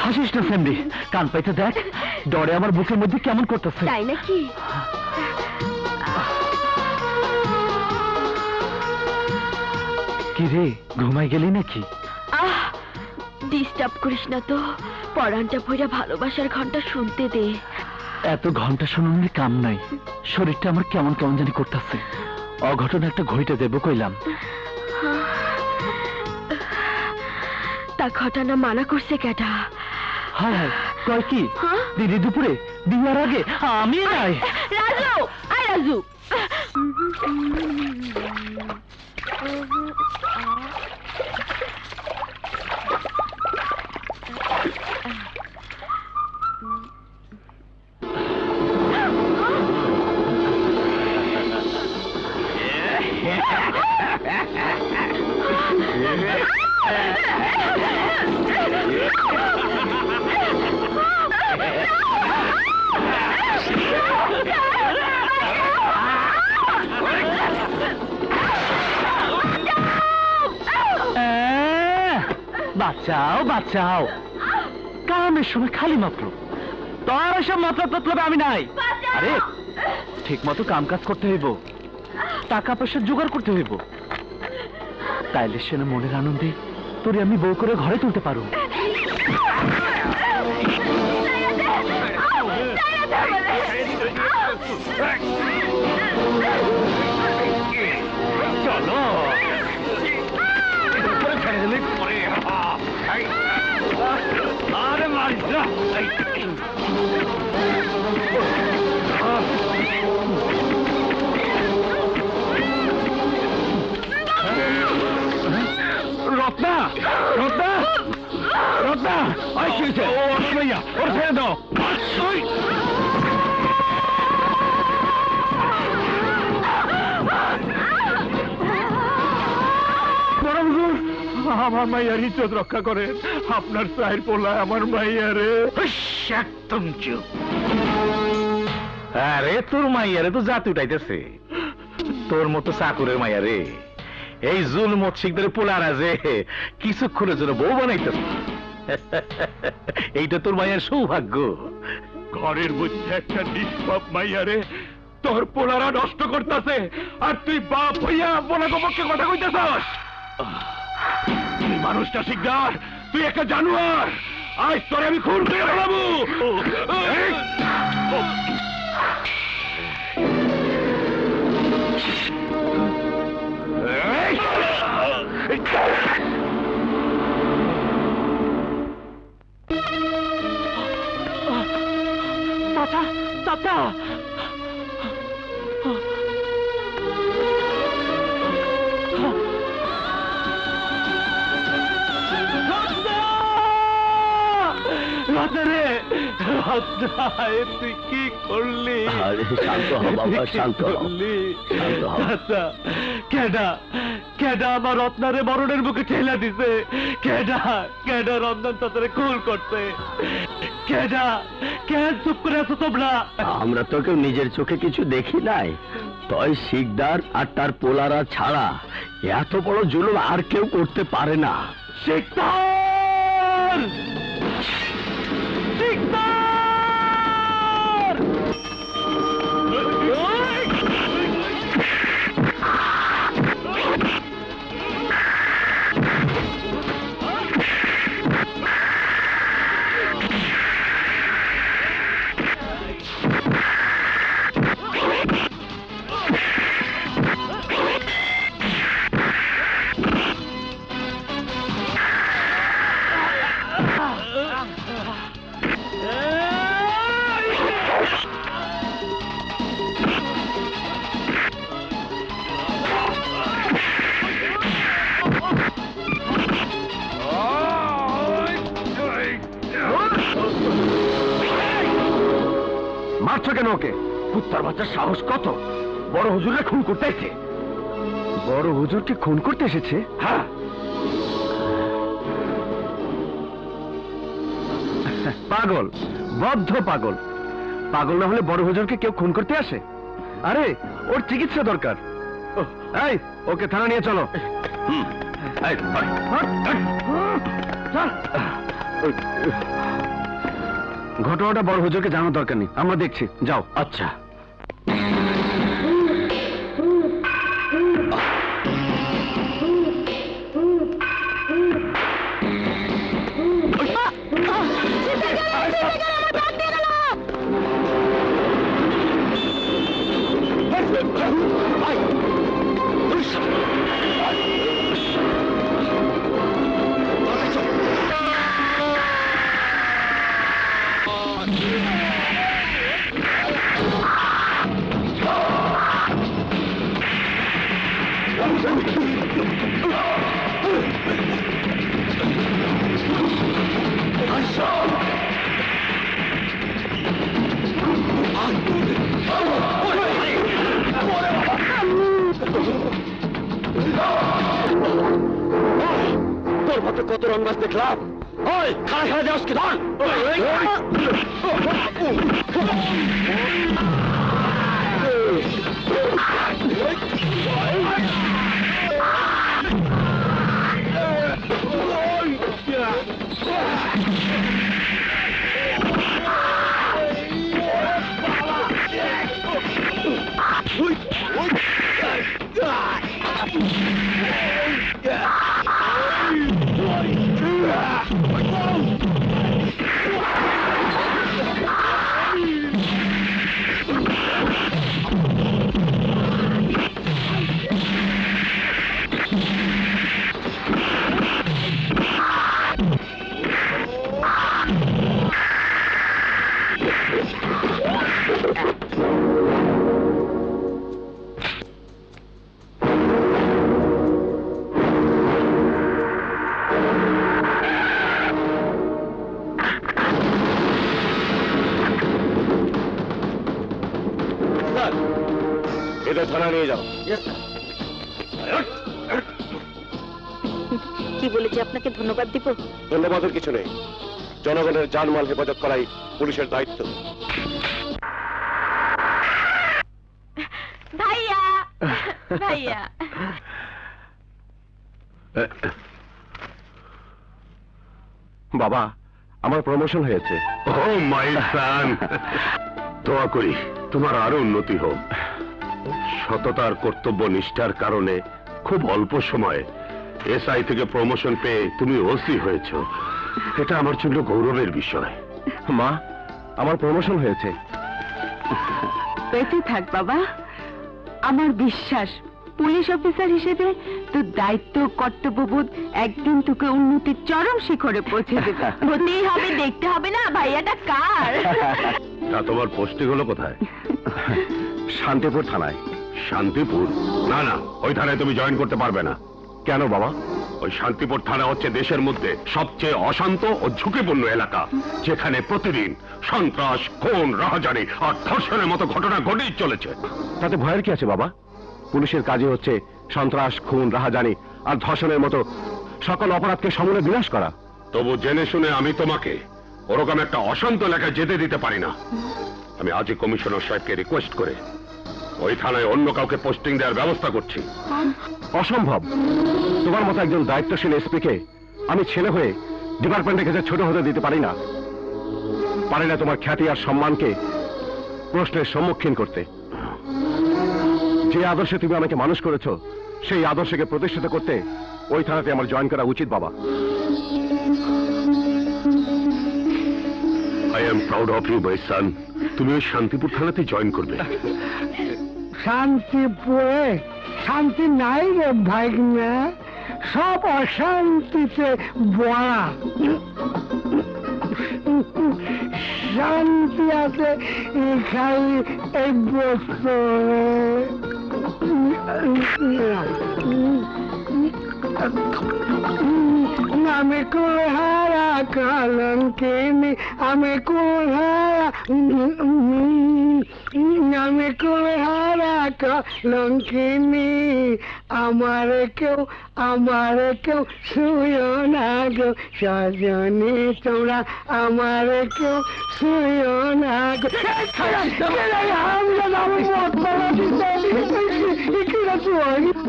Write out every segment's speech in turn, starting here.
হাসিস না স্যান্ডি, কান পাইতে দেখ, ডরে আমার বুকের মধ্যে কেমন করতেছে। তাই নাকি? কি রে, ঘুমাই গেলি নাকি? আহ, ডিস্টার্ব করিস না তো, পরানটা ভইরা ভালোবাসার ঘন্টা শুনতে দে। এত ঘন্টা শোনানোর কাম নাই, শরীরটা আমার কেমন কেমন জানি করতেছে। অঘটন একটা ঘইটা দেবো কইলাম। তা ঘটনা মানা করছে কেটা? হ্যাঁ, কয় কি? দিদি দুপুরে বিয়ার আগে আমি নাই। রাজু, আয় রাজু। বাঁচাও বাঁচাও, কামের সময় খালি মাত্র, তোর এসব মতলব ততলবে আমি নাই। আরে ঠিক মতো কাম কাজ করতে হইব, টাকা পয়সা জোগাড় করতে হইব, তাইলে সে মনের আনন্দে তোরে আমি বউ করে ঘরে তুলতে পারো। চলো আরে মারিস না। রত্না, রত্না, রত্না, ভাইয়া ওর ছেড়ে দাও। আমার মাইয়ার ইজ্জত রক্ষা করে, আপনার চায়ের পোলায় আমার মাইয়ারে। একদম চুপ। আরে তোর মাইয়ারে তো জাতি উঠাইতেছে, তোর মতো চাকুরের মাইয়ারে এই জুল মৎসিকদের পোলারা যে কিছুক্ষণের জন্য বউ বানাইতেছে, এইটা তোর মাইয়ার সৌভাগ্য। ঘরের মধ্যে একটা নিষ্পাপ মাইয়ারে তোর পোলারা নষ্ট করতেছে, আর তুই বাপ হইয়া বোনাকে পক্ষে কথা কইতেছস। তুই মানুষটা শিকদার, তুই একটা জানোয়ার, আজ তোরে আমি খুন করে ফেলাবো। চাচা, চাচা, তুই কি করলি? শান্ত হ বাবা, শান্ত আচ্ছা, কেডা কেডা আমার রত্নারে মরণের বুকে ঠেলা দিছে? কেডা কেডা রন্ধন তাদের খুন করছে? কেডা কেন চুপ করে আছো তোমরা? আমরা তো কেউ নিজের চোখে কিছু দেখি নাই, তয় শিকদার আর তার পোলারা ছাড়া এত বড় জুলুম আর কেউ করতে পারে না। শিকদার, শিকদার! মারছো কেন ওকে? কুত্তার বাচ্চার সাহস কত? বড় হুজুরকে খুন করতে এসেছে। বড় হুজুরকে খুন করতে এসেছে? হ্যাঁ। পাগল, বদ্ধ পাগল। পাগল না হলে বড় হুজুরকে কেউ খুন করতে আসে? আরে ওর চিকিৎসা দরকার। এই ওকে থানা নিয়ে চলো। ঘটনাটা বড় হুজুরকে জানার দরকার নেই, আমরা দেখছি, যাও। আচ্ছা। তোর মতো কত রংবাজ দেখলাম। ওই খাড়া খাড়া যাস কি ধর। এদের থানা নিয়ে যাও। কি বলেছি আপনাকে ধন্যবাদ দিব? ধন্যবাদের কিছু নেই, জনগণের জানমাল হেফাজত করাই পুলিশের দায়িত্ব। ভাইয়া ভাইয়া বাবা, আমার প্রমোশন হয়েছে। ও মাই সান, দোয়া করি তোমার আরো উন্নতি হোক। সততার কর্তব্য নিষ্ঠার কারণে খুব অল্প সময়ে এসআই থেকে প্রমোশন পেয়ে তুমি ওসি হয়েছ, এটা আমার জন্য গৌরবের বিষয়। মা, আমার প্রমোশন হয়েছে। বেঁচে থাক বাবা, আমার বিশ্বাস পুলিশ অফিসার হিসেবে তোর দায়িত্ব কর্তব্যবোধ একদিন তোকে উন্নতির চরম শিখরে পৌঁছে দেবে। হতেই হবে, দেখতে হবে না ভাইয়াটা কার। তা তোমার পোস্টিং হলো কোথায়? শান্তিপুর থানায়। শান্তিপুর? না না, ওই থানায় তুমি জয়েন করতে পারবে না। কেন বাবা? ওই শান্তিপুর থানা হচ্ছে দেশের মধ্যে সবচেয়ে অশান্ত ও ঝুঁকিপূর্ণ এলাকা, যেখানে প্রতিদিন সন্ত্রাস, খুন, রাহাজানি আর ধর্ষণের মতো ঘটনা ঘটেই চলেছে। তাতে ভয়ের কি আছে বাবা? পুলিশের কাজই হচ্ছে সন্ত্রাস, খুন, রাহাজানি আর ধর্ষণের মতো সকল অপরাধকে সমূলে বিনাশ করা। তবু জেনে শুনে আমি তোমাকে ওরকম একটা অশান্ত এলাকায় যেতে দিতে পারি না। আমি আজই কমিশনার সাহেবকে রিকোয়েস্ট করে ওই থানায় অন্য কাউকে পোস্টিং দেওয়ার ব্যবস্থা করছি। অসম্ভব। তোমার মতো একজন দায়িত্বশীল এসপিকে আমি ছেলে হয়ে ডিপার্টমেন্টের কাছে ছোট হতে দিতে পারি না। পারি না তোমার খ্যাতি আর সম্মানকে প্রশ্নের সম্মুখীন করতে। যে আদর্শে তুমি আমাকে মানুষ করেছো, সেই আদর্শকে প্রতিষ্ঠিত করতে ওই থানাতে আমার জয়েন করা উচিত বাবা। I am proud of you my son. তুমি ওই শান্তিপুর থানাতে জয়েন করবে। শান্তিপুরে শান্তি নাই রে ভাইগনা, সব অশান্তিতে ভরা। শান্তি আছে খালি এই বছরে। আমি কুলহারা কলঙ্কিনী, আমি কুলহারা, আমি কুলহারা কলঙ্কিনী। আমার কেউ শুয়ো না গো সজনী, তোমরা আমার কেউ শুয়ো না গো।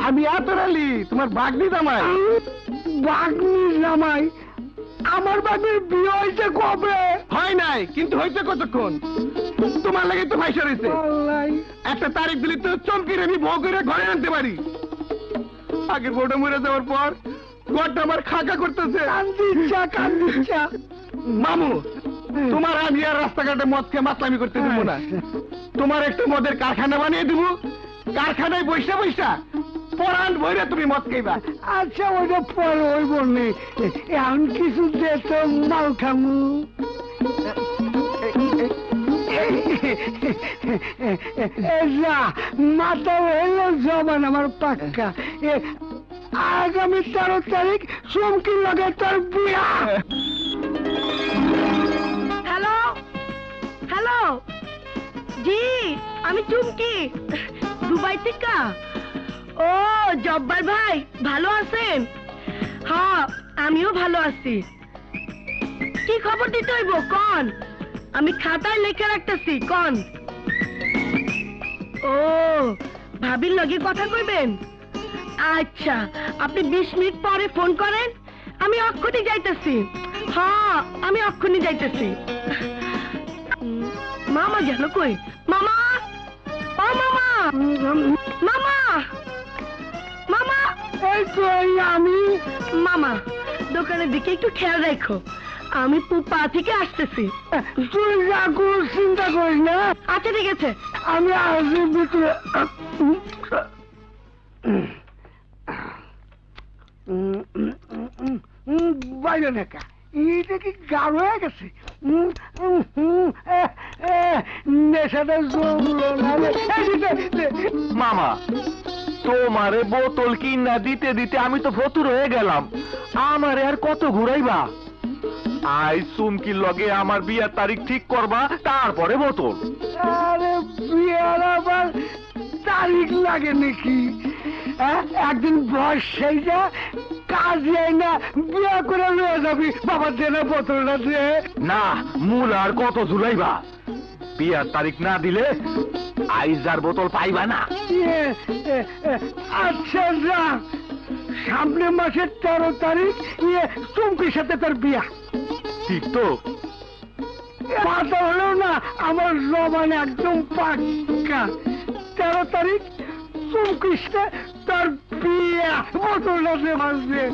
আমি আতরালি তোমার বাগনি জামাই। বাগনি জামাই? আমার বাপের বিয়ে হয়েছে কবে? হয় নাই, কিন্তু হয়েছে কতক্ষণ? তোমার লাগে তো ভাইসা রয়েছে। একটা তারিখ দিলে তো চমকির আমি বউ করে ঘরে আনতে পারি। আগের বউটা মরে যাওয়ার পর ঘরটা আমার খাকা করতেছে। কান্দিচ্ছা মামু, তোমার আমি আর রাস্তাঘাটে মদ খেয়ে মাতলামি করতে দেবো না। তোমার একটা মদের কারখানা বানিয়ে দিব, কারখানায় বৈশা বৈশা পরাণ ভইরা তুমি মদ খাইবা। আচ্ছা, ওইটা পরে হইব নে, এখন কিছু দে তো মাল খামু। মাথা হইল জবান আমার পাক্কা। আগামী 13 তারিখ চমকির লগে তোর বিয়া। হ্যালো হ্যালো, জি আমি চুমকি, দুবাই থেকে। ও জব্বার ভাই, ভালো আছেন? হ্যাঁ আমিও ভালো আছি। কি খবর দিতে হইব কন, আমি খাতায় লেখা রাখতেছি কন। ও ভাবির লগে কথা কইবেন? আচ্ছা, আপনি 20 মিনিট পরে ফোন করেন, আমি অক্ষুনি যাইতেছি। হ্যাঁ আমি অক্ষুনি যাইতেছি। মামা গেল কই? মামা, ও মামা, মামা, মামা। এই তো আমি। মামা দোকানের দিকে একটু খেয়াল রাখো, আমি পুপা থেকে আসতেছি। তুই যা কোনো চিন্তা করিস না। আচ্ছা ঠিক আছে। আমি আসি ভিতরে। বাইরে নাকা, এটা কি গাঢ় হয়ে গেছে? নেশাটা জমলো না রে। মামা, তোমারে বোতল কিনা দিতে দিতে আমি তো ফতুর হয়ে গেলাম। আমারে আর কত ঘুরাইবা? আই চুমকির লগে আমার বিয়ার তারিখ ঠিক করবা, তারপরে বোতল। আরে বিয়ার আবার তারিখ লাগে নাকি? একদিন বয়স সেই যা কাজে না বিয়া করে লয়ে যাবি। বাবা দেনা বোতলটা দে না, মূল আর কত ঝুলাইবা? বিয়ার তারিখ না দিলে আইজার বোতল পাইবা না। আচ্ছা যা, সামনের মাসের 13 তারিখ চুমকির সাথে তোর বিয়া। ঠিক তো? মাথা হলেও না, আমার জবান একদম পাক্কা। 13 তারিখ চুমকির সাথে তোর বিয়া। বোতলটা দে,